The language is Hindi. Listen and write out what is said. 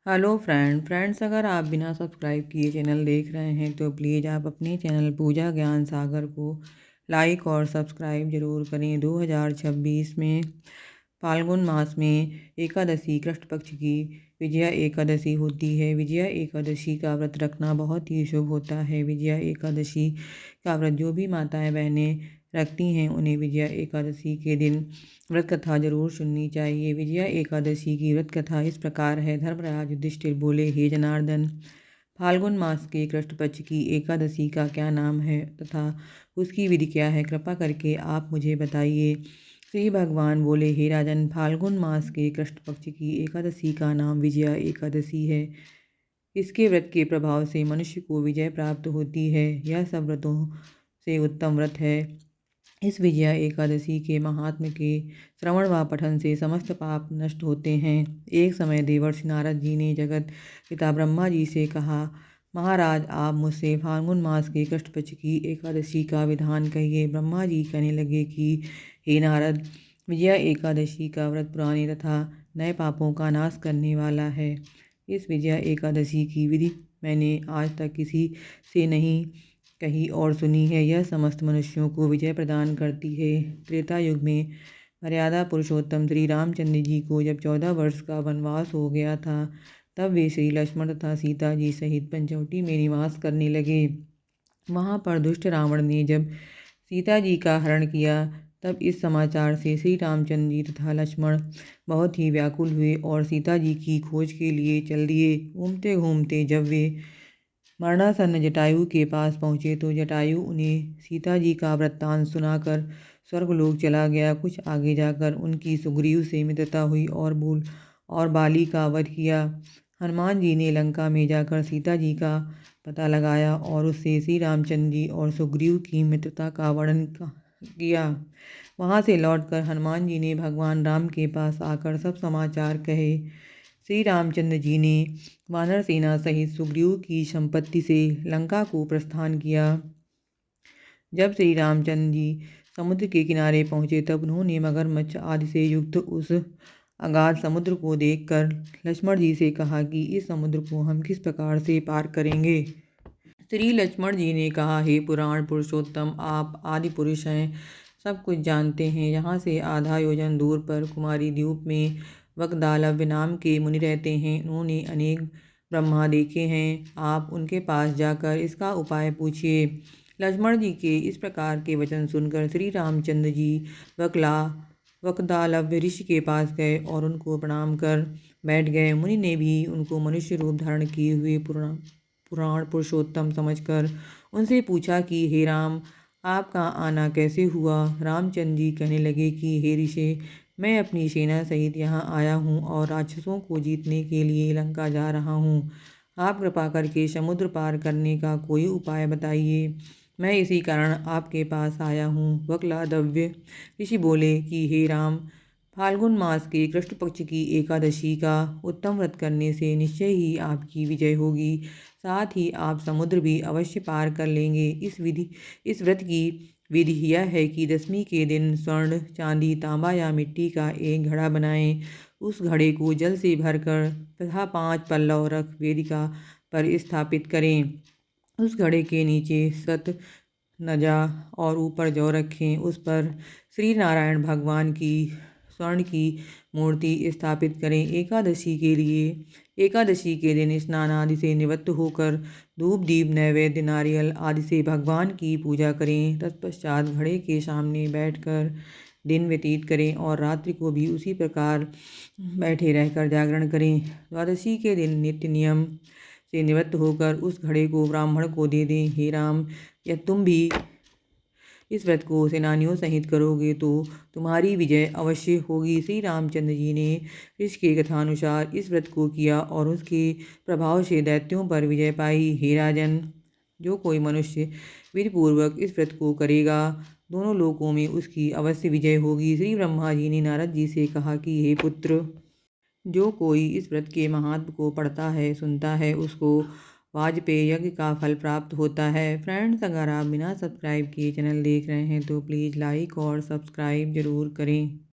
हेलो फ्रेंड्स, अगर आप बिना सब्सक्राइब किए चैनल देख रहे हैं तो प्लीज़ आप अपने चैनल पूजा ज्ञान सागर को लाइक और सब्सक्राइब ज़रूर करें। 2026 में फाल्गुन मास में एकादशी कृष्ण पक्ष की विजया एकादशी होती है। विजया एकादशी का व्रत रखना बहुत ही शुभ होता है। विजया एकादशी का व्रत जो भी माताएं बहनें रखती हैं उन्हें विजया एकादशी के दिन व्रत कथा जरूर सुननी चाहिए। विजया एकादशी की व्रत कथा इस प्रकार है। धर्मराज युधिष्ठिर बोले, हे जनार्दन, फाल्गुन मास के कृष्ण पक्ष की एकादशी का क्या नाम है तथा उसकी विधि क्या है, कृपा करके आप मुझे बताइए। श्री भगवान बोले, हे राजन, फाल्गुन मास के कृष्ण पक्ष की एकादशी का नाम विजया एकादशी है। इसके व्रत के प्रभाव से मनुष्य को विजय प्राप्त होती है। यह सब व्रतों से उत्तम व्रत है। इस विजया एकादशी के महात्म्य के श्रवण व पठन से समस्त पाप नष्ट होते हैं। एक समय देवर्षि नारद जी ने जगत पिता ब्रह्मा जी से कहा, महाराज, आप मुझसे फाल्गुन मास के कृष्ण पक्ष की एकादशी का विधान कहिए। ब्रह्मा जी कहने लगे कि हे नारद, विजया एकादशी का व्रत पुराने तथा नए पापों का नाश करने वाला है। इस विजया एकादशी की विधि मैंने आज तक किसी से नहीं कही और सुनी है। यह समस्त मनुष्यों को विजय प्रदान करती है। त्रेता युग में मर्यादा पुरुषोत्तम श्री रामचंद्र जी को जब 14 वर्ष का वनवास हो गया था, तब वे श्री लक्ष्मण तथा सीता जी सहित पंचवटी में निवास करने लगे। वहाँ पर दुष्ट रावण ने जब सीता जी का हरण किया, तब इस समाचार से श्री रामचंद्र जी तथा लक्ष्मण बहुत ही व्याकुल हुए और सीता जी की खोज के लिए चल दिए। घूमते घूमते जब वे मरणासन्न जटायु के पास पहुँचे तो जटायु उन्हें सीता जी का वृत्तांत सुनाकर स्वर्गलोक चला गया। कुछ आगे जाकर उनकी सुग्रीव से मित्रता हुई और बाली का वध किया। हनुमान जी ने लंका में जाकर सीता जी का पता लगाया और उससे श्री रामचंद्र जी और सुग्रीव की मित्रता का वर्णन किया। वहाँ से लौटकर हनुमान जी ने भगवान राम के पास आकर सब समाचार कहे। श्री रामचंद्र जी ने वानर सेना सहित सुग्रीव की संपत्ति से लंका को प्रस्थान किया। जब श्री रामचंद्र जी समुद्र के किनारे पहुँचे तब उन्होंने मगरमच्छ आदि से युक्त उस अगाध समुद्र को देखकर लक्ष्मण जी से कहा कि इस समुद्र को हम किस प्रकार से पार करेंगे। श्री लक्ष्मण जी ने कहा, हे पुराण पुरुषोत्तम, आप आदि पुरुष हैं, सब कुछ जानते हैं। यहाँ से आधा योजन दूर पर कुमारी द्वीप में वकदालव्य नाम के मुनि रहते हैं। उन्होंने अनेक ब्रह्मा देखे हैं। आप उनके पास जाकर इसका उपाय पूछिए। लक्ष्मण जी के इस प्रकार के वचन सुनकर श्री रामचंद्र जी वकदालव्य ऋषि के पास गए और उनको प्रणाम कर बैठ गए। मुनि ने भी उनको मनुष्य रूप धारण किए हुए पुराण पुरुषोत्तम समझकर उनसे पूछा कि हे राम, आपका आना कैसे हुआ। रामचंद्र जी कहने लगे कि हे ऋषि, मैं अपनी सेना सहित यहाँ आया हूँ और राक्षसों को जीतने के लिए लंका जा रहा हूँ। आप कृपा करके समुद्र पार करने का कोई उपाय बताइए। मैं इसी कारण आपके पास आया हूँ। वकलादव्य ऋषि बोले कि हे राम, फाल्गुन मास के कृष्ण पक्ष की एकादशी का उत्तम व्रत करने से निश्चय ही आपकी विजय होगी। साथ ही आप समुद्र भी अवश्य पार कर लेंगे। इस व्रत की विधि यह है कि दशमी के दिन स्वर्ण, चांदी, तांबा या मिट्टी का एक घड़ा बनाएं। उस घड़े को जल से भरकर तथा 5 पल्लव रख वेदिका पर स्थापित करें। उस घड़े के नीचे सत नजा और ऊपर जौ रखें। उस पर श्री नारायण भगवान की स्वर्ण की मूर्ति स्थापित करें। एकादशी के दिन स्नान आदि से निवृत्त होकर धूप दीप नैवेद्य नारियल आदि से भगवान की पूजा करें। तत्पश्चात घड़े के सामने बैठकर दिन व्यतीत करें और रात्रि को भी उसी प्रकार बैठे रहकर जागरण करें। द्वादशी के दिन नित्य नियम से निवृत्त होकर उस घड़े को ब्राह्मण को दे दें। हे राम, यदि तुम भी इस व्रत को सेनानियों सहित करोगे तो तुम्हारी विजय अवश्य होगी। श्री रामचंद्र जी ने ऋषि के कथानुसार इस व्रत को किया और उसके प्रभाव से दैत्यों पर विजय पाई। हे राजन, जो कोई मनुष्य विधिपूर्वक इस व्रत को करेगा, दोनों लोकों में उसकी अवश्य विजय होगी। श्री ब्रह्मा जी ने नारद जी से कहा कि हे पुत्र, जो कोई इस व्रत के महात्म को पढ़ता है, सुनता है, उसको वाजपेय यज्ञ का फल प्राप्त होता है। फ्रेंड्स, अगर आप बिना सब्सक्राइब किए चैनल देख रहे हैं तो प्लीज़ लाइक और सब्सक्राइब ज़रूर करें।